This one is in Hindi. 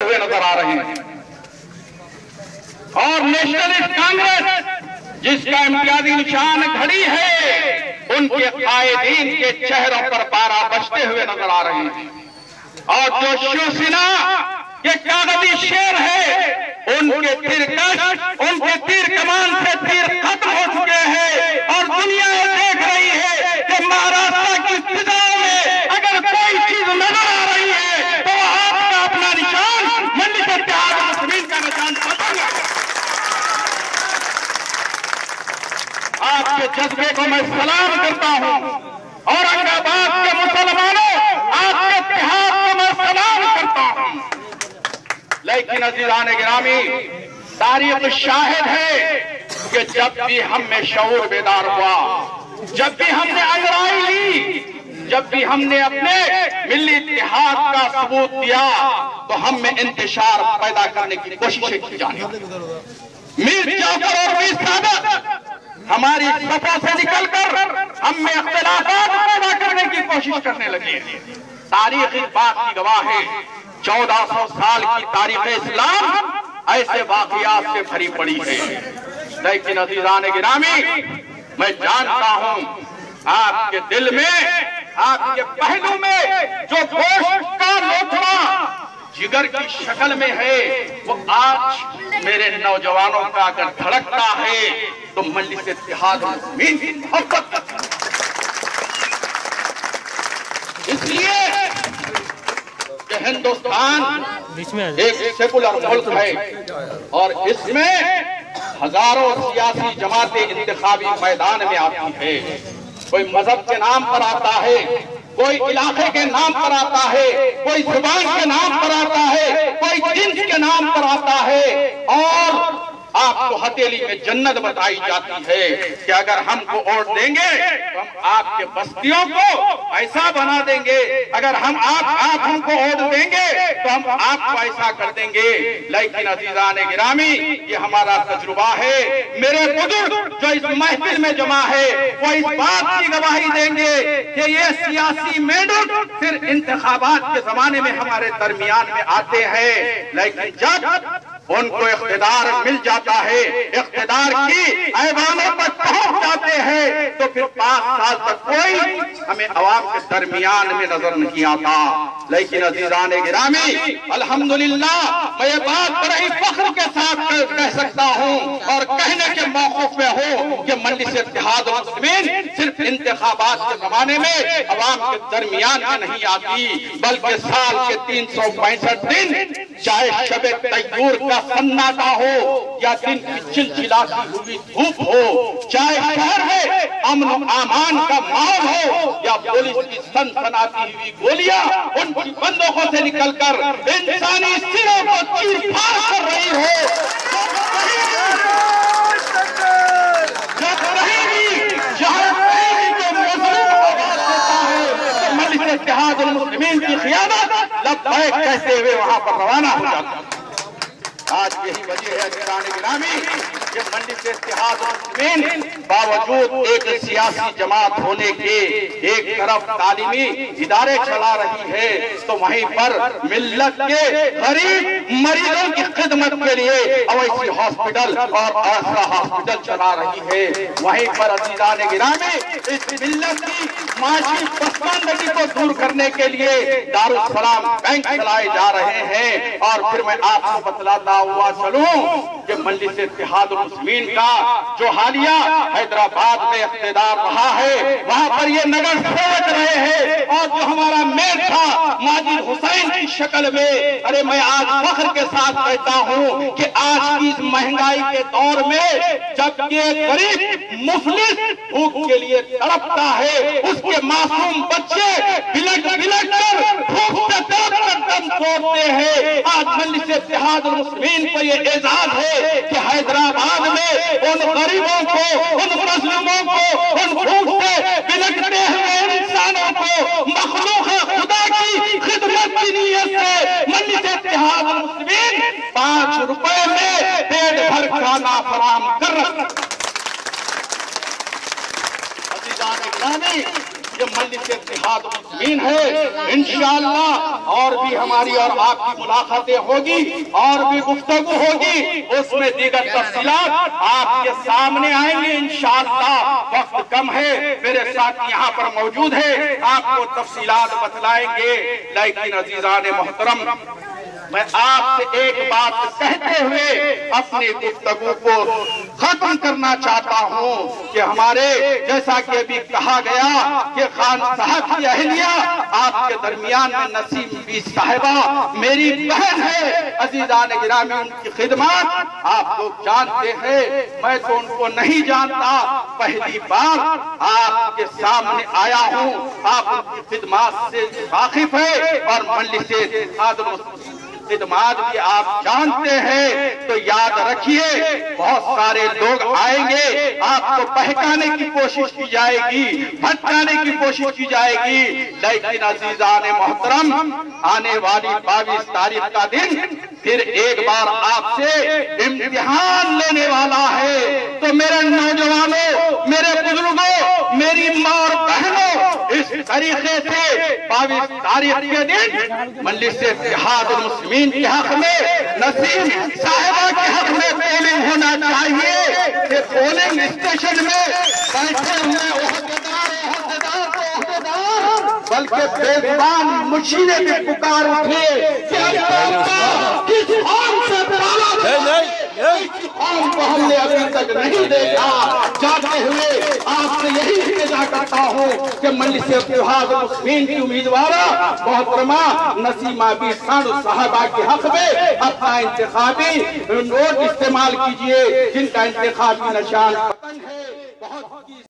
हुए नजर आ रहे हैं। और नेशनलिस्ट कांग्रेस जिसका इम्तियाजी निशान घड़ी है, उनके कायदीन के चेहरों पर पारा बजते हुए नजर आ रहे हैं। और जो शिवसेना के कागजी शेर है, उनके तीर कमान से तीर खत्म हो चुके हैं। और दुनिया देख रही है कि महाराष्ट्र की फिजाओं में अगर कोई चीज नजर आ रही है तो आपका अपना निशान मजलिस इत्तेहाद मुस्लिमीन का निशान पकड़ना। आपके जज्बे को मैं सलाम करता हूं। औरंगाबाद के मुसलमानों, आपके इत्तेहाद को मैं सलाम करता हूं। लेकिन अजीज़ान गिरामी, तारीख शाहिद है कि जब भी हम में शऊर बेदार हुआ, जब भी हमने अंगड़ाई ली, जब भी हमने अपने मिली इत्तेहाद का सबूत दिया, तो हम में इंतशार पैदा करने की कोशिशें की जाने लगी। मीर जाफर और मीर सादत हमारी सफा से निकलकर हम में इख्तिलाफात पैदा करने की कोशिश करने लगे। तारीख इस बात की गवाह है। 1400 साल की तारीख इस्लाम ऐसे वाक़ियात से भरी पड़ी है। लेकिन अज़ीज़ान गिरामी, मैं जानता हूं आपके दिल में, आपके पहलू में जो गोश्त का लोथड़ा जिगर की शक्ल में है, वो आज मेरे नौजवानों का अगर धड़कता है तो मजलिस इत्तेहाद मुस्लिमीन की मोहब्बत। इसलिए कि हिंदुस्तान एक सेकुलर मुल्क है और इसमें हजारों सियासी जमातें इंतखाबी मैदान में आती है। कोई मजहब के नाम पर आता है, कोई इलाके के नाम पर आता है, कोई जुबान के नाम पर आता है, कोई जिन्स के नाम पर आता है। और आपको हथेली में जन्नत बताई जाती है कि अगर हमको वोट देंगे तो हम आपके बस्तियों को ऐसा बना देंगे, अगर आप हमको वोट देंगे तो हम आपको ऐसा कर देंगे। लेकिन अजीज़ान गिरामी, ये हमारा तजुर्बा है। मेरे बुजुर्ग जो इस महफिल में जमा है, वो इस बात की गवाही देंगे कि ये सियासी मेंढक सिर्फ इंतखाबात के जमाने में हमारे दरमियान में आते हैं, लेकिन जब उनको इख्तिदार मिल जाता है, इख्तिदार की ऐवानों पर पहुंच जाते हैं, तो फिर 5 साल तक कोई हमें अवाम के दरमियान में नजर नहीं आता। लेकिन अजीज़ान गिरामी, अल्हम्दुलिल्लाह, मैं ये बात बड़े ही फख्र के साथ कह सकता हूँ और कहने के मौक़िफ़ में हूँ कि मजलिस इत्तेहाद मुस्लिमीन सिर्फ इंतखाबात के जमाने में अवाम के दरमियान में नहीं आती, बल्कि साल के 365 दिन, चाहे शबे तैयूर का सन्नाटा हो या दिन की चिलचिलाती हुई धूप हो, चाहे शहर में अमन आमान का माहौल हो या पुलिस की सनसनाती हुई गोलियां उनकी बंदूकों से निकलकर इंसानी सिरों को चीर-फाड़ कर रही हो, जब कहीं भी जहां कहीं भी जो मजलूम को आवाज देता है तो मजलिस इत्तेहाद मुस्लिमीन की क़ियादत लब्बैक कहते हुए वहां पर रवाना हो जाता है। आज यही वजह है अज़ीज़ान गिरामी कि मजलिस इत्तेहाद मुस्लिमीन बावजूद एक सियासी जमात होने के एक तरफ तालीमी इदारे चला रही है, तो वहीं पर मिल्लत के गरीब मरीजों की खिदमत के लिए अवैसी हॉस्पिटल और आसरा हॉस्पिटल चला रही है। वहीं पर अज़ीज़ान गिरामी इस मिल्लत की माशी पसमानदगी को दूर करने के लिए दारुल सलाम बैंक चलाए जा रहे हैं। और फिर मैं आपको बतलाता हुआ चलूं कि मजलिस इत्तेहाद मुस्लिमीन का जो हालिया हैदराबाद में इख्तिदार रहा है, वहां पर ये नगर सेवक रहे हैं। और जो हमारा मेयर था माजिद हुसैन की शक्ल में, अरे मैं आज फख्र के साथ कहता हूं कि आज की इस महंगाई के दौर में जबकि गरीब मुफलिस भूख के लिए तड़पता है, उसके मासूम बच्चे बिलक बिलक कर भूख से तड़प कर दम तोड़ते हैं। आज मजलिस इत्तेहाद मुस्लिमीन को ये एजाज है कि हैदराबाद में उन गरीबों को, उन मजलूमों को, उन भूख से बिलकते हुए इंसानों को मखलूक खुदा की खिदमत की नीयत से मजलिस इत्तेहाद मुस्लिमीन 5 रुपए में पेट भर खाना फराहम कर रहा है। ये मजलिस इत्तेहाद मुस्लिमीन है। इंशाअल्लाह और भी हमारी और आपकी मुलाकातें होगी और भी गुफ्तगू होगी, उसमें दीगर तफसीलात आपके सामने आएंगे इंशाअल्लाह। वक्त कम है, मेरे साथ यहाँ पर मौजूद है, आपको तफसीलात बतलाएंगे। लेकिन अजीजान मोहतरम, मैं आपसे एक बात कहते हुए अपनी गुफ्तगू को खत्म करना चाहता हूँ कि हमारे जैसा कि अभी कहा गया कि खान साहब की अहलिया आपके दरमियान में नसीम बी साहिबा मेरी बहन है। अजीजान गिरामी, उनकी खिदमत आप लोग जानते हैं, मैं तो उनको नहीं जानता, पहली बार आपके सामने आया हूँ। आप उनकी खिदमत से वाकिफ है और मजलिस इत्तेहाद खिदमत भी आप जानते हैं। तो याद रखिए, बहुत सारे लोग आएंगे, आपको बहकाने की कोशिश की जाएगी, भटकाने की कोशिश की जाएगी। लेकिन अजीजान मोहतरम, आने वाली 22 तारीख का दिन फिर एक बार आपसे इम्तिहान लेने वाला है। तो मेरे नौजवानों, मेरे बुजुर्गों, मेरी माँ और बहनों, इस तरीके से 22 तारीख के दिन मजलिस इत्तेहाद मुस्लिमीन के हक में, नसीम साहिबा के हक में पोलिंग होना चाहिए। कि पोलिंग स्टेशन में बैठे हुए बल्कि बेज़बान मुशीरे भी पुकार उठे कि किस कौम से कौम को हमने अभी तक नहीं देखा। जाते हुए आपसे यही इल्तिजा करता हूँ कि मजलिस इत्तेहाद मुस्लिमीन की उम्मीदवार मोहतरमा नसीमा बी साहिबा के हक में अपना इंतखाबी नोट इस्तेमाल कीजिए, जिनका इंतखाबी निशान पतंग है। बहुत